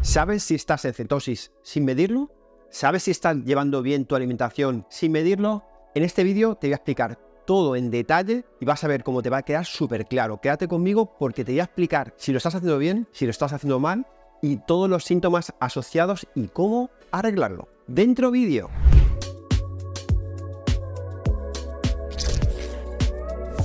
¿Sabes si estás en cetosis sin medirlo? ¿Sabes si estás llevando bien tu alimentación sin medirlo? En este vídeo te voy a explicar todo en detalle y vas a ver cómo te va a quedar súper claro. Quédate conmigo porque te voy a explicar si lo estás haciendo bien, si lo estás haciendo mal y todos los síntomas asociados y cómo arreglarlo. ¡Dentro vídeo!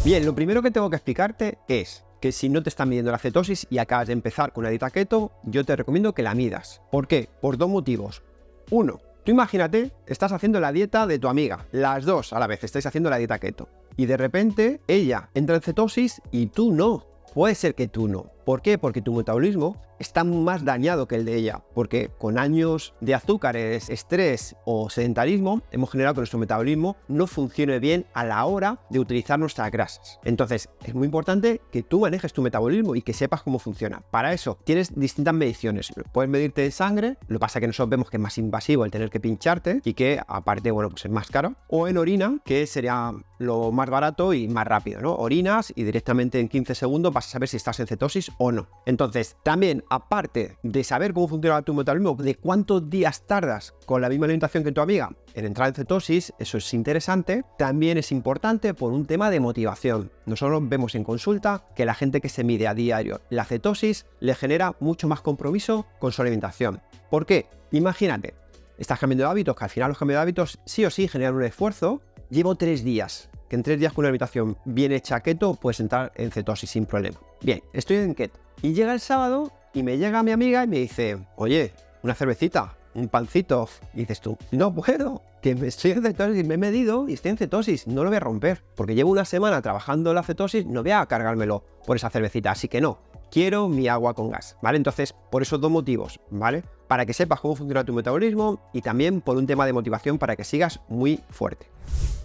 Bien, lo primero que tengo que explicarte es que si no te están midiendo la cetosis y acabas de empezar con una dieta keto, yo te recomiendo que la midas. ¿Por qué? Por dos motivos. Uno, tú imagínate, estás haciendo la dieta de tu amiga, las dos a la vez estáis haciendo la dieta keto, y de repente ella entra en cetosis y tú no. Puede ser que tú no. ¿Por qué? Porque tu metabolismo está más dañado que el de ella, porque con años de azúcares, estrés o sedentarismo hemos generado que nuestro metabolismo no funcione bien a la hora de utilizar nuestras grasas. Entonces es muy importante que tú manejes tu metabolismo y que sepas cómo funciona. Para eso tienes distintas mediciones. Puedes medirte en sangre, lo que pasa es que nosotros vemos que es más invasivo el tener que pincharte y que aparte, bueno, pues es más caro, o en orina, que sería lo más barato y más rápido, ¿no? Orinas y directamente en 15 segundos vas a saber si estás en cetosis o no. Entonces, también, aparte de saber cómo funciona tu metabolismo, de cuántos días tardas con la misma alimentación que tu amiga en entrar en cetosis, eso es interesante, también es importante por un tema de motivación. Nosotros vemos en consulta que la gente que se mide a diario la cetosis le genera mucho más compromiso con su alimentación. ¿Por qué? Imagínate, estás cambiando de hábitos, que al final los cambios de hábitos sí o sí generan un esfuerzo. Llevo 3 días. Que en 3 días con una alimentación bien hecha keto puedes entrar en cetosis sin problema. Bien, estoy en keto. Y llega el sábado y me llega mi amiga y me dice, oye, una cervecita, un pancito. Y dices tú, no puedo, que estoy en cetosis, me he medido y estoy en cetosis, no lo voy a romper. Porque llevo una semana trabajando la cetosis, no voy a cargármelo por esa cervecita, así que no. Quiero mi agua con gas, ¿vale? Entonces, por esos dos motivos, ¿vale? Para que sepas cómo funciona tu metabolismo y también por un tema de motivación para que sigas muy fuerte.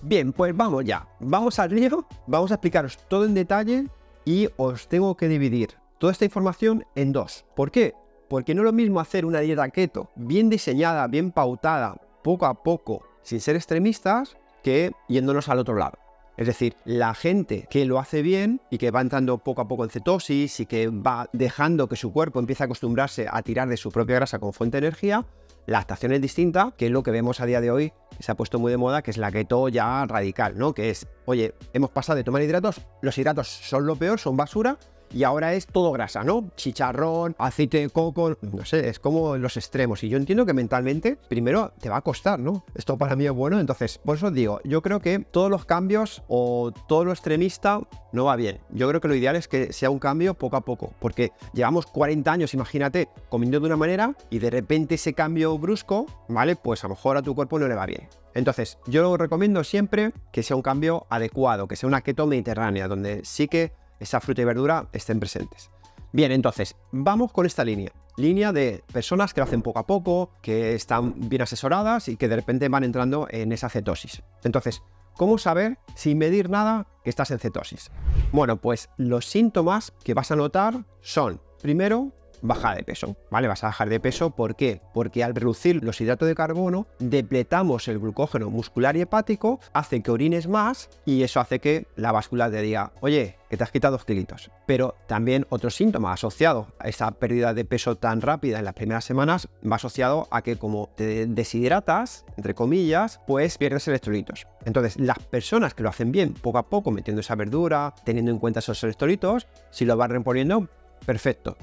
Bien, pues vamos ya, vamos al lío, vamos a explicaros todo en detalle y os tengo que dividir toda esta información en dos. ¿Por qué? Porque no es lo mismo hacer una dieta keto bien diseñada, bien pautada, poco a poco, sin ser extremistas, que yéndonos al otro lado. Es decir, la gente que lo hace bien y que va entrando poco a poco en cetosis y que va dejando que su cuerpo empiece a acostumbrarse a tirar de su propia grasa como fuente de energía, la adaptación es distinta, que es lo que vemos a día de hoy, que se ha puesto muy de moda, que es la keto ya radical, ¿no? Que es, oye, hemos pasado de tomar hidratos, los hidratos son lo peor, son basura, y ahora es todo grasa, ¿no? Chicharrón, aceite de coco, no sé, es como los extremos. Y yo entiendo que mentalmente, primero, te va a costar, ¿no? Esto para mí es bueno, entonces, por eso os digo, yo creo que todos los cambios o todo lo extremista no va bien. Yo creo que lo ideal es que sea un cambio poco a poco, porque llevamos 40 años, imagínate, comiendo de una manera y de repente ese cambio brusco, ¿vale? Pues a lo mejor a tu cuerpo no le va bien. Entonces, yo recomiendo siempre que sea un cambio adecuado, que sea una keto mediterránea, donde sí que esa fruta y verdura estén presentes. Bien, entonces, vamos con esta línea de personas que lo hacen poco a poco, que están bien asesoradas y que de repente van entrando en esa cetosis. Entonces, ¿cómo saber, sin medir nada, que estás en cetosis? Bueno, pues los síntomas que vas a notar son, primero, bajada de peso, ¿vale? Vas a bajar de peso, ¿por qué? Porque al reducir los hidratos de carbono, depletamos el glucógeno muscular y hepático, hace que orines más y eso hace que la báscula te diga, oye, que te has quitado 2 kilitos. Pero también otro síntoma asociado a esa pérdida de peso tan rápida en las primeras semanas va asociado a que como te deshidratas, entre comillas, pues pierdes electrolitos. Entonces, las personas que lo hacen bien, poco a poco, metiendo esa verdura, teniendo en cuenta esos electrolitos, si lo vas reponiendo, perfecto.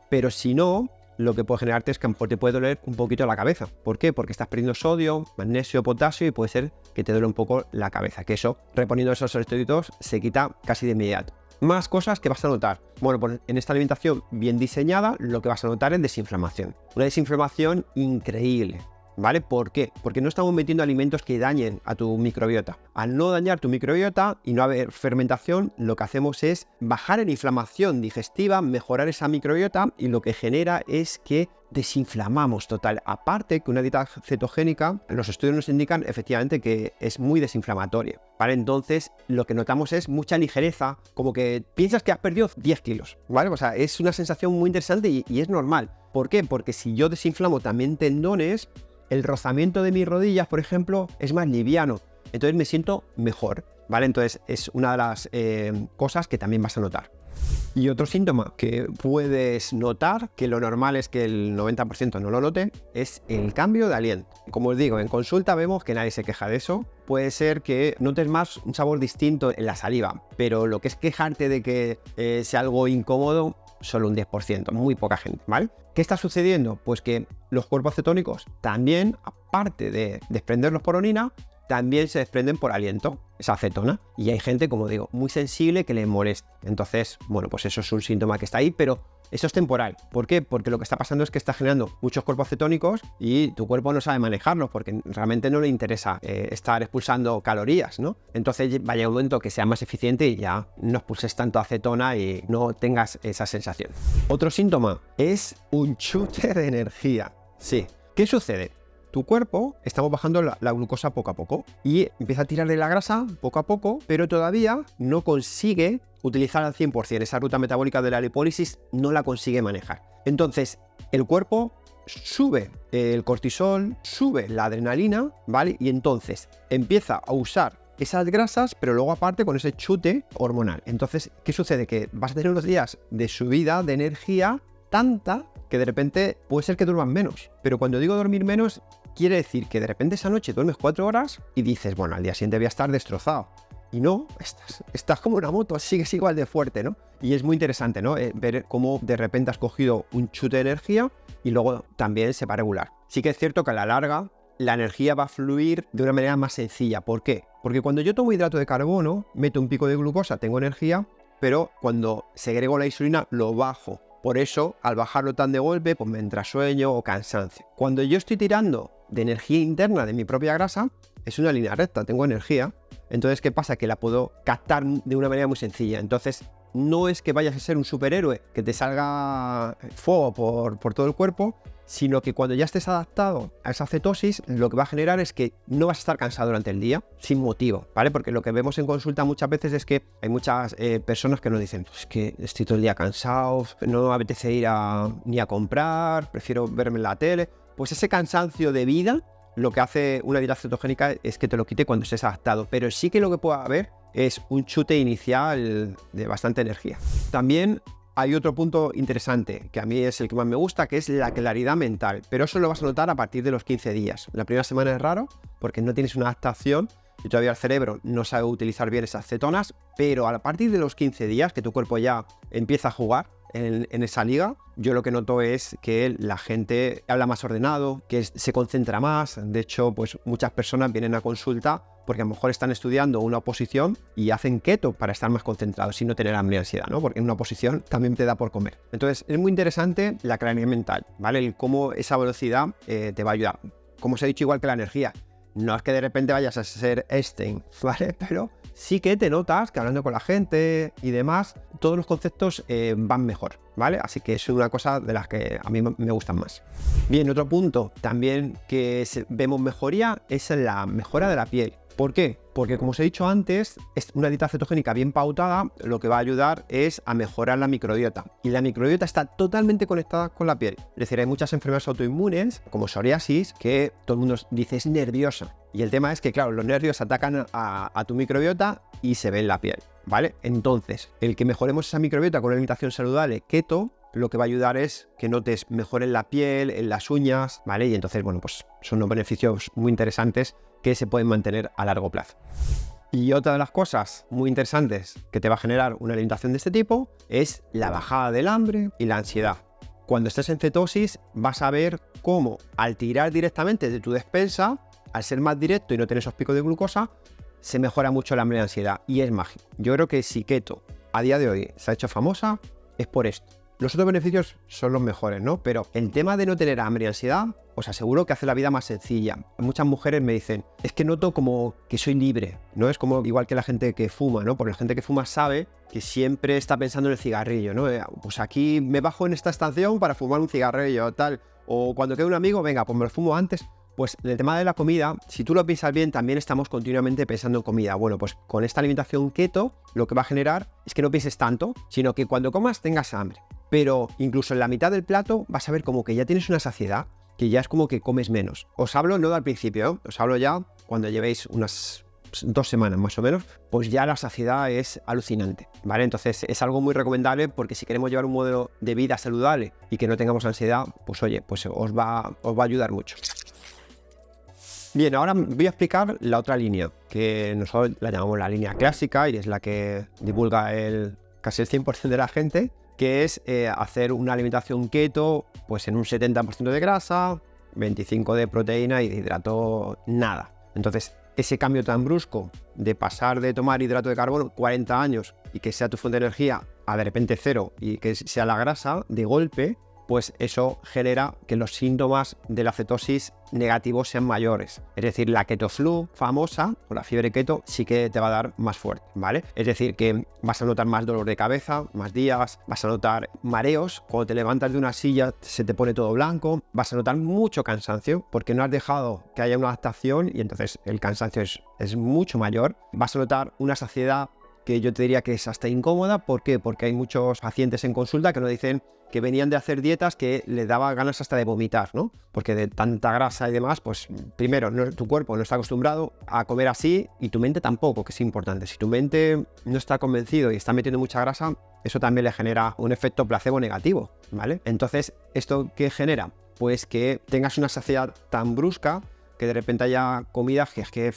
Pero si no, lo que puede generarte es que a lo mejor te puede doler un poquito la cabeza. ¿Por qué? Porque estás perdiendo sodio, magnesio, potasio y puede ser que te duele un poco la cabeza. Que eso, reponiendo esos electrolitos, se quita casi de inmediato. Más cosas que vas a notar. Bueno, pues en esta alimentación bien diseñada, lo que vas a notar es desinflamación. Una desinflamación increíble. ¿Vale? ¿Por qué? Porque no estamos metiendo alimentos que dañen a tu microbiota. Al no dañar tu microbiota y no haber fermentación, lo que hacemos es bajar en inflamación digestiva, mejorar esa microbiota y lo que genera es que desinflamamos total. Aparte que una dieta cetogénica, los estudios nos indican efectivamente que es muy desinflamatoria, ¿vale? Entonces lo que notamos es mucha ligereza, como que piensas que has perdido 10 kilos, ¿vale? O sea, es una sensación muy interesante y es normal. ¿Por qué? Porque si yo desinflamo también tendones, el rozamiento de mis rodillas, por ejemplo, es más liviano. Entonces me siento mejor, ¿vale? Entonces es una de las cosas que también vas a notar. Y otro síntoma que puedes notar, que lo normal es que el 90% no lo note, es el cambio de aliento. Como os digo, en consulta vemos que nadie se queja de eso. Puede ser que notes más un sabor distinto en la saliva, pero lo que es quejarte de que sea algo incómodo, solo un 10%, muy poca gente, ¿vale? ¿Qué está sucediendo? Pues que los cuerpos cetónicos también, aparte de desprenderlos por orina, también se desprenden por aliento, esa acetona. Y hay gente, como digo, muy sensible que le molesta. Entonces, bueno, pues eso es un síntoma que está ahí, pero eso es temporal. ¿Por qué? Porque lo que está pasando es que está generando muchos cuerpos cetónicos y tu cuerpo no sabe manejarlos porque realmente no le interesa estar expulsando calorías, ¿no? Entonces va a llegar un momento que sea más eficiente y ya no expulses tanto acetona y no tengas esa sensación. Otro síntoma es un chute de energía. Sí. ¿Qué sucede? Tu cuerpo, estamos bajando la glucosa poco a poco y empieza a tirar de la grasa poco a poco, pero todavía no consigue utilizar al 100%. Esa ruta metabólica de la lipólisis no la consigue manejar. Entonces, el cuerpo sube el cortisol, sube la adrenalina, ¿vale? Y entonces empieza a usar esas grasas, pero luego aparte con ese chute hormonal. Entonces, ¿qué sucede? Que vas a tener unos días de subida de energía tanta que de repente puede ser que duermas menos. Pero cuando digo dormir menos, quiere decir que de repente esa noche duermes 4 horas y dices, bueno, al día siguiente voy a estar destrozado. Y no, estás como una moto, sigues igual de fuerte, ¿no? Y es muy interesante, ¿no? Ver cómo de repente has cogido un chute de energía y luego también se va a regular. Sí que es cierto que a la larga la energía va a fluir de una manera más sencilla. ¿Por qué? Porque cuando yo tomo hidrato de carbono, meto un pico de glucosa, tengo energía, pero cuando segrego la insulina lo bajo. Por eso, al bajarlo tan de golpe, pues me entra sueño o cansancio. Cuando yo estoy tirando de energía interna de mi propia grasa, es una línea recta, tengo energía. Entonces, ¿qué pasa? Que la puedo captar de una manera muy sencilla. Entonces, no es que vayas a ser un superhéroe, que te salga fuego por todo el cuerpo, sino que cuando ya estés adaptado a esa cetosis, lo que va a generar es que no vas a estar cansado durante el día sin motivo, ¿vale? Porque lo que vemos en consulta muchas veces es que hay muchas personas que nos dicen, es que estoy todo el día cansado, no me apetece ir ni a comprar, prefiero verme en la tele. Pues ese cansancio de vida, lo que hace una dieta cetogénica es que te lo quite cuando estés adaptado, pero sí que lo que puede haber es un chute inicial de bastante energía. También hay otro punto interesante, que a mí es el que más me gusta, que es la claridad mental, pero eso lo vas a notar a partir de los 15 días. La primera semana es raro porque no tienes una adaptación y todavía el cerebro no sabe utilizar bien esas cetonas, pero a partir de los 15 días que tu cuerpo ya empieza a jugar en esa liga, yo lo que noto es que la gente habla más ordenado, que se concentra más. De hecho, pues muchas personas vienen a consulta porque a lo mejor están estudiando una oposición y hacen keto para estar más concentrados y no tener hambre y ansiedad, ¿no? Porque en una oposición también te da por comer. Entonces, es muy interesante la claridad mental, ¿vale? El cómo esa velocidad te va a ayudar. Como os he dicho, igual que la energía. No es que de repente vayas a ser Einstein, ¿vale? Pero sí que te notas que hablando con la gente y demás, todos los conceptos van mejor, ¿vale? Así que es una cosa de las que a mí me gustan más. Bien, otro punto también que vemos mejoría es la mejora de la piel. ¿Por qué? Porque como os he dicho antes, una dieta cetogénica bien pautada lo que va a ayudar es a mejorar la microbiota. Y la microbiota está totalmente conectada con la piel. Es decir, hay muchas enfermedades autoinmunes, como psoriasis, que todo el mundo dice es nerviosa. Y el tema es que, claro, los nervios atacan a tu microbiota y se ve en la piel, ¿vale? Entonces, el que mejoremos esa microbiota con una alimentación saludable keto, lo que va a ayudar es que notes mejor en la piel, en las uñas, ¿vale? Y entonces, bueno, pues son unos beneficios muy interesantes que se pueden mantener a largo plazo. Y otra de las cosas muy interesantes que te va a generar una alimentación de este tipo es la bajada del hambre y la ansiedad. Cuando estés en cetosis vas a ver cómo al tirar directamente de tu despensa, al ser más directo y no tener esos picos de glucosa, se mejora mucho el hambre y la ansiedad y es mágico. Yo creo que si keto a día de hoy se ha hecho famosa es por esto. Los otros beneficios son los mejores, ¿no? Pero el tema de no tener hambre y ansiedad, os aseguro que hace la vida más sencilla. Muchas mujeres me dicen, es que noto como que soy libre, ¿no? Es como igual que la gente que fuma, ¿no? Porque la gente que fuma sabe que siempre está pensando en el cigarrillo, ¿no? Pues aquí me bajo en esta estación para fumar un cigarrillo, tal. O cuando queda un amigo, venga, pues me lo fumo antes. Pues en el tema de la comida, si tú lo piensas bien, también estamos continuamente pensando en comida. Bueno, pues con esta alimentación keto, lo que va a generar es que no pienses tanto, sino que cuando comas tengas hambre. Pero incluso en la mitad del plato vas a ver como que ya tienes una saciedad, que ya es como que comes menos. Os hablo no al principio, os hablo ya cuando llevéis unas 2 semanas más o menos, pues ya la saciedad es alucinante, ¿vale? Entonces es algo muy recomendable porque si queremos llevar un modelo de vida saludable y que no tengamos ansiedad, pues oye, pues os va a ayudar mucho. Bien, ahora voy a explicar la otra línea, que nosotros la llamamos la línea clásica y es la que divulga casi el 100% de la gente, que es hacer una alimentación keto pues en un 70% de grasa, 25% de proteína y de hidrato nada. Entonces, ese cambio tan brusco de pasar de tomar hidrato de carbono 40 años y que sea tu fuente de energía a de repente cero y que sea la grasa de golpe, pues eso genera que los síntomas de la cetosis negativos sean mayores. Es decir, la keto flu famosa, o la fiebre keto, sí que te va a dar más fuerte, ¿vale? Es decir, que vas a notar más dolor de cabeza, más días, vas a notar mareos, cuando te levantas de una silla se te pone todo blanco, vas a notar mucho cansancio, porque no has dejado que haya una adaptación y entonces el cansancio es mucho mayor. Vas a notar una saciedad que yo te diría que es hasta incómoda. ¿Por qué? Porque hay muchos pacientes en consulta que nos dicen que venían de hacer dietas que les daba ganas hasta de vomitar, ¿no? Porque de tanta grasa y demás, pues primero, tu cuerpo no está acostumbrado a comer así y tu mente tampoco, que es importante. Si tu mente no está convencido y está metiendo mucha grasa, eso también le genera un efecto placebo negativo, ¿vale? Entonces, ¿esto qué genera? Pues que tengas una saciedad tan brusca que de repente haya comidas que es que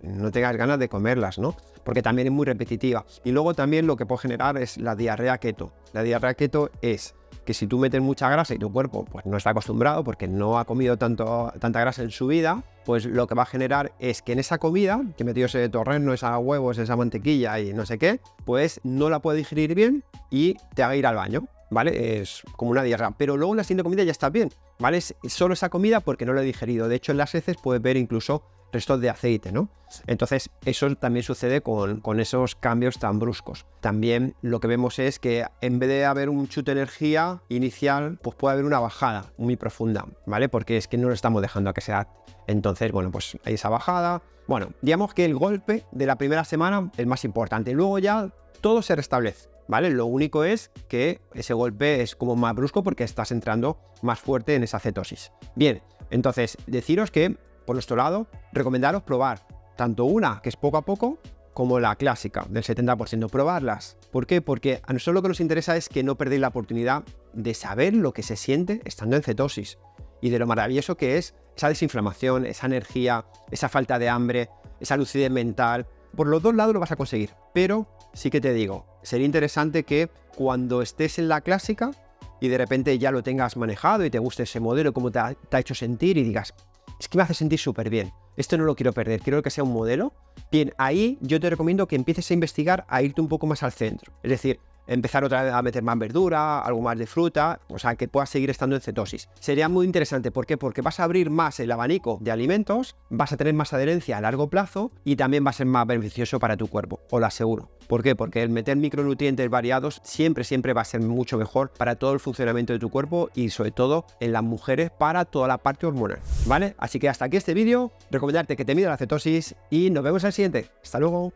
no tengas ganas de comerlas, ¿no? Porque también es muy repetitiva. Y luego también lo que puede generar es la diarrea keto. La diarrea keto es que si tú metes mucha grasa y tu cuerpo pues no está acostumbrado porque no ha comido tanta grasa en su vida, pues lo que va a generar es que en esa comida, que metió ese torreno, esos huevos, esa mantequilla y no sé qué, pues no la puede digerir bien y te haga ir al baño, ¿vale? Es como una diarrea. Pero luego en la siguiente comida ya está bien, ¿vale? Es solo esa comida porque no lo he digerido. De hecho, en las heces puedes ver incluso restos de aceite, ¿no? Entonces eso también sucede con esos cambios tan bruscos. También lo que vemos es que en vez de haber un chute de energía inicial, pues puede haber una bajada muy profunda, ¿vale? Porque es que no lo estamos dejando a que se adapte. Entonces, bueno, pues hay esa bajada. Bueno, digamos que el golpe de la primera semana es más importante. Luego ya todo se restablece, ¿vale? Lo único es que ese golpe es como más brusco porque estás entrando más fuerte en esa cetosis. Bien, entonces deciros que por nuestro lado, recomendaros probar tanto una, que es poco a poco, como la clásica, del 70%. Probarlas. ¿Por qué? Porque a nosotros lo que nos interesa es que no perdáis la oportunidad de saber lo que se siente estando en cetosis y de lo maravilloso que es esa desinflamación, esa energía, esa falta de hambre, esa lucidez mental. Por los dos lados lo vas a conseguir, pero sí que te digo, sería interesante que cuando estés en la clásica y de repente ya lo tengas manejado y te guste ese modelo, cómo te ha hecho sentir y digas, es que me hace sentir súper bien, esto no lo quiero perder, quiero que sea un modelo. Bien, ahí yo te recomiendo que empieces a investigar, a irte un poco más al centro. Es decir, empezar otra vez a meter más verdura, algo más de fruta, o sea, que puedas seguir estando en cetosis. Sería muy interesante, ¿por qué? Porque vas a abrir más el abanico de alimentos, vas a tener más adherencia a largo plazo y también va a ser más beneficioso para tu cuerpo, os lo aseguro. ¿Por qué? Porque el meter micronutrientes variados siempre va a ser mucho mejor para todo el funcionamiento de tu cuerpo y sobre todo en las mujeres para toda la parte hormonal, ¿vale? Así que hasta aquí este vídeo, recomendarte que te midas la cetosis y nos vemos en el siguiente. ¡Hasta luego!